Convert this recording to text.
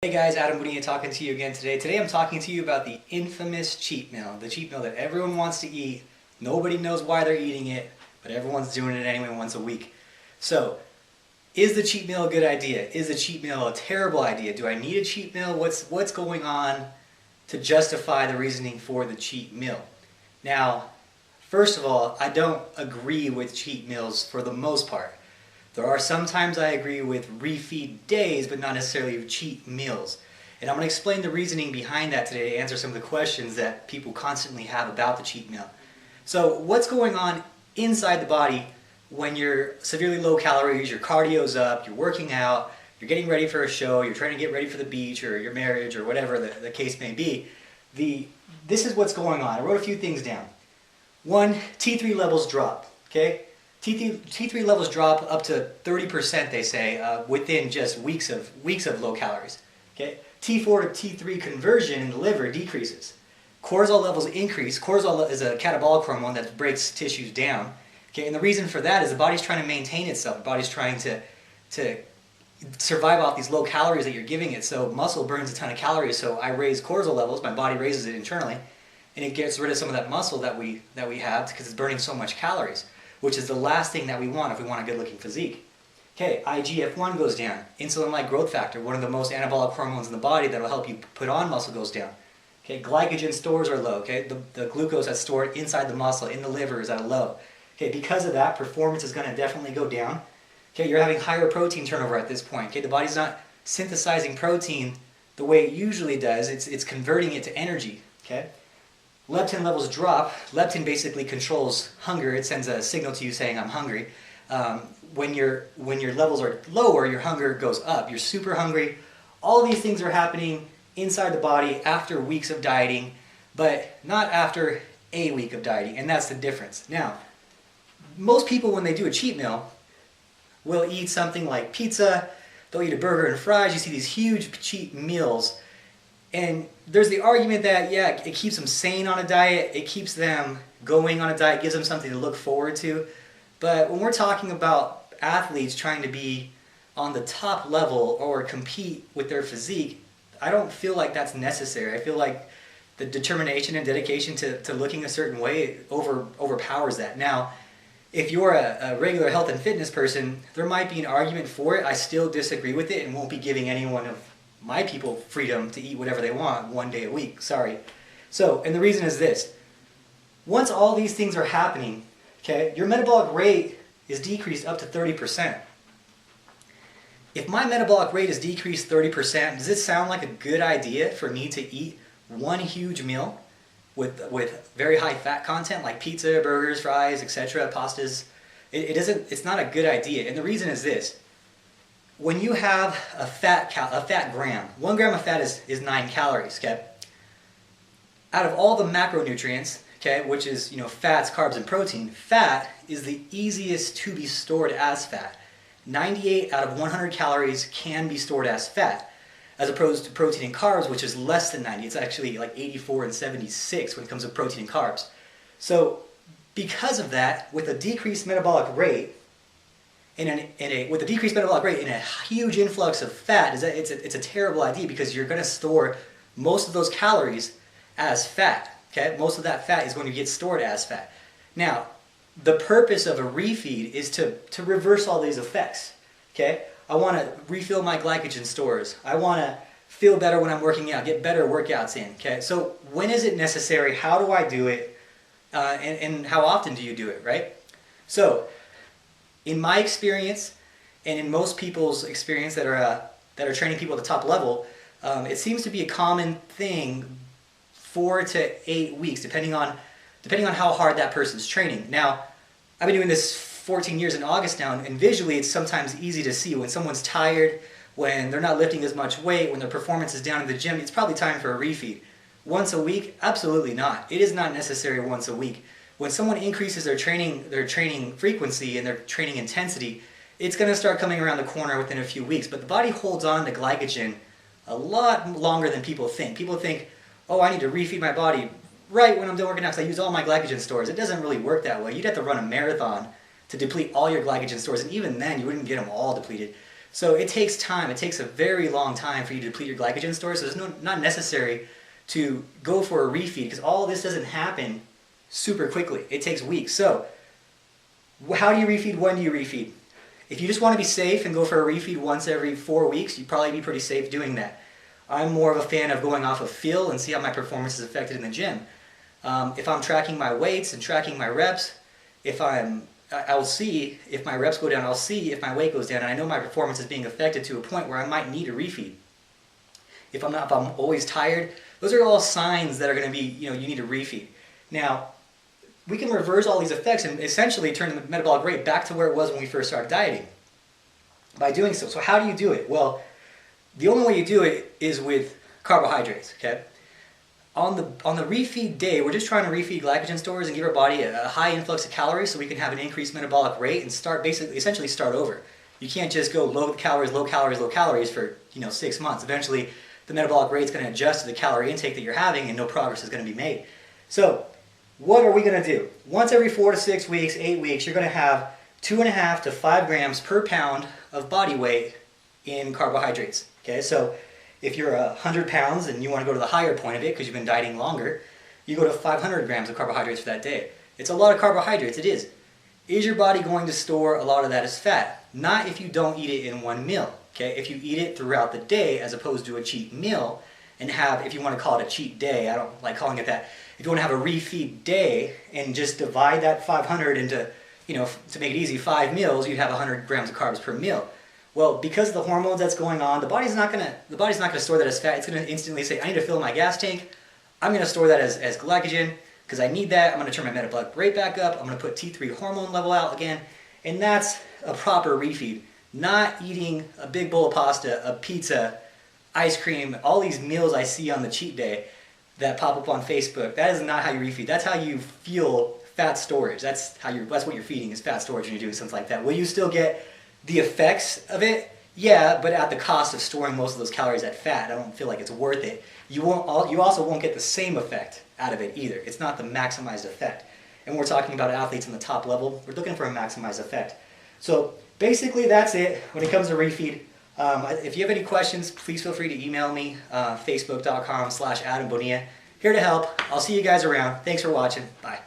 Hey guys, Adam Bonilla talking to you again today. Today I'm talking to you about the infamous cheat meal. The cheat meal that everyone wants to eat. Nobody knows why they're eating it, but everyone's doing it anyway once a week. So, is the cheat meal a good idea? Is the cheat meal a terrible idea? Do I need a cheat meal? What's going on to justify the reasoning for the cheat meal? Now, first of all, I don't agree with cheat meals for the most part. There are some times I agree with refeed days, but not necessarily cheat meals. And I'm going to explain the reasoning behind that today to answer some of the questions that people constantly have about the cheat meal. So what's going on inside the body when you're severely low calories, your cardio's up, you're working out, you're getting ready for a show, you're trying to get ready for the beach or your marriage or whatever the case may be. This is what's going on. I wrote a few things down. One, T3 levels drop, okay? T3 levels drop up to 30%, they say, within just weeks of low calories. Okay? T4 to T3 conversion in the liver decreases. Cortisol levels increase. Cortisol is a catabolic hormone that breaks tissues down. Okay? And the reason for that is the body's trying to maintain itself. The body's trying to survive off these low calories that you're giving it. So muscle burns a ton of calories. So I raise cortisol levels. My body raises it internally, and it gets rid of some of that muscle that we have because it's burning so much calories, which is the last thing that we want if we want a good-looking physique. Okay, IGF-1 goes down. Insulin-like growth factor, one of the most anabolic hormones in the body that will help you put on muscle, goes down. Okay, glycogen stores are low. Okay, the glucose that's stored inside the muscle, in the liver, is at a low. Okay, because of that, performance is going to definitely go down. Okay, you're having higher protein turnover at this point. Okay, the body's not synthesizing protein the way it usually does. It's converting it to energy. Okay. Leptin levels drop. Leptin basically controls hunger. It sends a signal to you saying, I'm hungry. When your levels are lower, your hunger goes up. You're super hungry. All these things are happening inside the body after weeks of dieting, but not after a week of dieting, and that's the difference. Now, most people, when they do a cheat meal, will eat something like pizza. They'll eat a burger and fries. You see these huge cheat meals. And there's the argument that, yeah, it keeps them sane on a diet, it keeps them going on a diet, gives them something to look forward to. But when we're talking about athletes trying to be on the top level or compete with their physique, I don't feel like that's necessary. I feel like the determination and dedication to looking a certain way overpowers that. Now, if you're a regular health and fitness person, there might be an argument for it. I still disagree with it and won't be giving anyone of my people freedom to eat whatever they want one day a week. Sorry. So, and the reason is this. Once all these things are happening, okay, your metabolic rate is decreased up to 30%. If my metabolic rate is decreased 30%, does it sound like a good idea for me to eat one huge meal with very high fat content like pizza, burgers, fries, etc., pastas? It's not a good idea. And the reason is this. When you have a fat gram, 1 gram of fat is 9 calories, okay? Out of all the macronutrients, okay, which is, fats, carbs, and protein, fat is the easiest to be stored as fat. 98 out of 100 calories can be stored as fat, as opposed to protein and carbs, which is less than 90. It's actually like 84 and 76 when it comes to protein and carbs. So, because of that, with a decreased metabolic rate, with a decreased metabolic rate and a huge influx of fat, it's a terrible idea because you're going to store most of those calories as fat. Okay, most of that fat is going to get stored as fat. Now, the purpose of a refeed is to reverse all these effects. Okay, I want to refill my glycogen stores. I want to feel better when I'm working out, get better workouts in. Okay, so when is it necessary? How do I do it? And how often do you do it? Right? So, in my experience, and in most people's experience that are training people at the top level, it seems to be a common thing 4 to 8 weeks, depending on how hard that person's training. Now, I've been doing this 14 years in August now, and visually it's sometimes easy to see when someone's tired, when they're not lifting as much weight, when their performance is down in the gym. It's probably time for a refeed. Once a week? Absolutely not. It is not necessary once a week. When someone increases their training frequency and their training intensity, it's going to start coming around the corner within a few weeks. But the body holds on to glycogen a lot longer than people think. People think, oh, I need to refeed my body right when I'm done working out because I use all my glycogen stores. It doesn't really work that way. You'd have to run a marathon to deplete all your glycogen stores, and even then you wouldn't get them all depleted. So it takes time. It takes a very long time for you to deplete your glycogen stores. So it's not necessary to go for a refeed because all this doesn't happen super quickly. It takes weeks. So how do you refeed? When do you refeed? If you just want to be safe and go for a refeed once every 4 weeks, you'd probably be pretty safe doing that. I'm more of a fan of going off of feel and see how my performance is affected in the gym. If I'm tracking my weights and tracking my reps, I'll see if my reps go down, I'll see if my weight goes down, and I know my performance is being affected to a point where I might need a refeed. If I'm always tired, those are all signs that are going to be, you need a refeed. Now, we can reverse all these effects and essentially turn the metabolic rate back to where it was when we first started dieting by doing so. So how do you do it? Well, the only way you do it is with carbohydrates, okay? On the refeed day, we're just trying to refeed glycogen stores and give our body a high influx of calories so we can have an increased metabolic rate and essentially start over. You can't just go low calories, low calories, low calories for 6 months. Eventually, the metabolic rate is going to adjust to the calorie intake that you're having and no progress is going to be made. So, what are we going to do? Once every 4 to 6 weeks, 8 weeks, you're going to have 2.5 to 5 grams per pound of body weight in carbohydrates. Okay, so if you're 100 pounds and you want to go to the higher point of it because you've been dieting longer, you go to 500 grams of carbohydrates for that day. It's a lot of carbohydrates, it is. Is your body going to store a lot of that as fat? Not if you don't eat it in one meal. Okay, if you eat it throughout the day as opposed to a cheat meal and have, if you want to call it a cheat day, I don't like calling it that. If you want to have a refeed day and just divide that 500 into, to make it easy, 5 meals, you'd have 100 grams of carbs per meal. Well, because of the hormones that's going on, the body's not gonna store that as fat. It's gonna instantly say, I need to fill my gas tank. I'm gonna store that as glycogen because I need that. I'm gonna turn my metabolic rate back up. I'm gonna put T3 hormone level out again, and that's a proper refeed. Not eating a big bowl of pasta, a pizza, ice cream, all these meals I see on the cheat day that pop up on Facebook. That is not how you refeed. That's how you fuel fat storage. That's what you're feeding is fat storage when you're doing something like that. Will you still get the effects of it? Yeah, but at the cost of storing most of those calories at fat. I don't feel like it's worth it. You also won't get the same effect out of it either. It's not the maximized effect. And we're talking about athletes in the top level. We're looking for a maximized effect. So basically that's it when it comes to refeed. If you have any questions, please feel free to email me, facebook.com/Adam Bonilla. Here to help. I'll see you guys around. Thanks for watching. Bye.